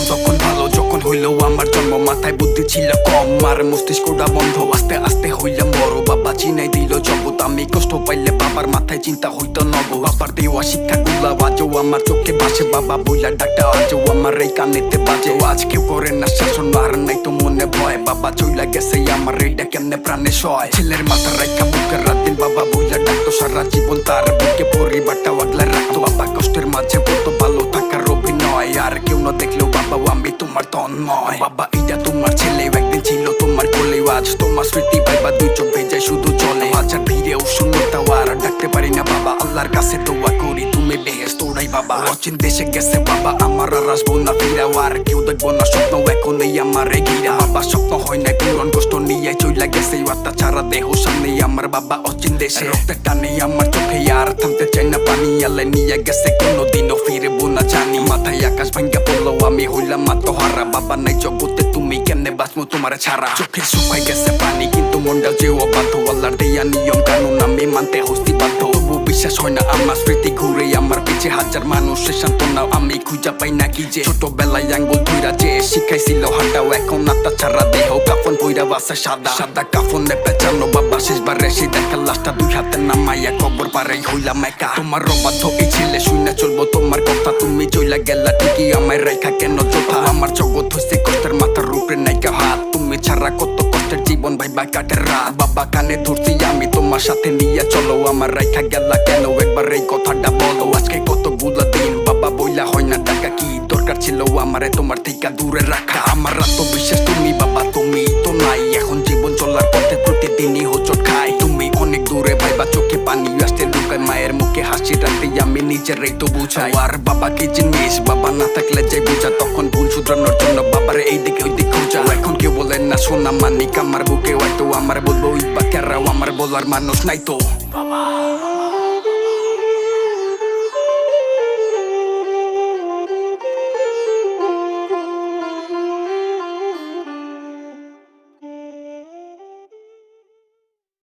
ছিলাম তখন ভালো, যখন হইল আমার জন্ম মাথায় বুদ্ধি ছিল কম, আর মস্তিষ্কটা বন্ধ, আস্তে আস্তে হইলাম বড়। বাবা চিনাই দিল জগৎ, আমি কষ্ট পাইলে বাবার মাথায় চিন্তা হইতো নব। বাবার দেওয়া শিক্ষাগুলা আজও আমার চোখে ভাসে, বাবা বইলা ডাকটা আজও আমার এই কানেতে বাজে। আজ কেউ করে না শাসন, আর নাই তো মনে ভয়, বাবা চইলা গেছে আমার এইটা কেমনে প্রাণে সয়। ছেলের মাথা রাইখা বুকের রাত দিন বাবা বইলা ডাকতো, সারা জীবন তার বুকে পরিবারটা আগলা রাখতো। বাবা কষ্টের মাঝে কত ভালো থাকার অভিনয়, আর কেউ না দেখলেও বাবা আমি তোমার তন্ময়। বাবা এইটা তোমার ছেলে, একদিন ছিল তোমার কোলে, আজ তোমার স্মৃতি পাইবা দুই চোখ ভেজায় শুধু চলে। আজ আর ভিড়েও শূন্যতা আর ডাকতে পারি না বাবা, আল্লাহর কাছে দোয়া করি তুমি বেহেশত ওড়াই বাবা। অচিন দেশে গেছে বাবা আমার, আর আসবো না ফিরাও, আর কেউ দেখবো না স্বপ্ন এখন এই আমার ঘিরা। বাবা স্বপ্ন হয় না পূরণ, কষ্ট নিয়ে চইলা গেছে আত্মা ছাড়া দেহ সামনে আমার বাবা অচিন দেশে। রক্তের টানে আমার চোখে আর থামতে চাই না পানি, আল্লাহ নিয়ে গেছে কোনোদিনও ফিরবো না জানি। মাথায় আকাশ ভাঙ্গা পড়লো আমি হইলাম আত্মহারা, বাবা নাই জগতে তুমি কেমনে বাঁচবো তোমার ছাড়া। চোখে শুকাই গেছে পানি কিন্তু মনটা যে অবাধ্য, আল্লাহর দেয়া নিয়ম কানুন আমি মানতে হস্তি বাধ্য। তবু বিশ্বাস হয় না আমার স্মৃতি ঘুরে আমার পিছে, হাজার মানুষের সান্ত্বনা আমি খুঁজা পাই না কি যে। ছোটবেলায় আঙ্গুল ধইরা যে শিখাইছিল হাঁটাও, এখন আত্মা ছাড়া দেহ কাফন পইরা বাসে সাদা সাদা কাফনে পেঁচানো। বাবা শেষবারে সেই দেখা লাশটা দুই হাতে নামাইয়া কবর পারে হইলাম একা। তোমার অবাধ্য এই ছেলে শুনে চলবো তোমার কথা, তুমি চইলা গেলা ঠিকই আমায় রেখা কেন চোখা। আমার জগৎ হইছে কষ্টের মাথার উপরে নাইকা হাত, তুমি ছাড়া কত কষ্টের জীবন ভাইবা কাটের রাত। বাবা কানে ধরছি আমি তোমার সাথে নিয়ে চলো, আমার রেখা গেলা কেন একবার এই কথাটা বলো। আজকে কতগুলা দিন বাবা বইলা হয় না টাকা, কি দরকার ছিল আমারে তোমার থেকে দূরে রাখা। আমার আত্মবিশ্বাস তুমি বাবা তুমি তো নাই, এখন জীবন চলার পথে প্রতিদিনই হোঁচট খাই। তুমি অনেক দূরে ভাইবা চোখে পানি আসতে লুকায়, মায়ের মুখে হাসি রাখতে আমি নিজেরাই তো বুঝাই। আর বাবা কি জিনিস বাবা না থাকলে যে বুঝা, তখন ভুল শুধরানোর জন্য বাবার এই দিকে ওই দিকে খোঁজা। এখন কেউ বলেন না সোনা মানিক আমার বুকে, হয়তো আমার বলবো ইবা কেরাও আমার বলার মানুষ নাই তো বাবা।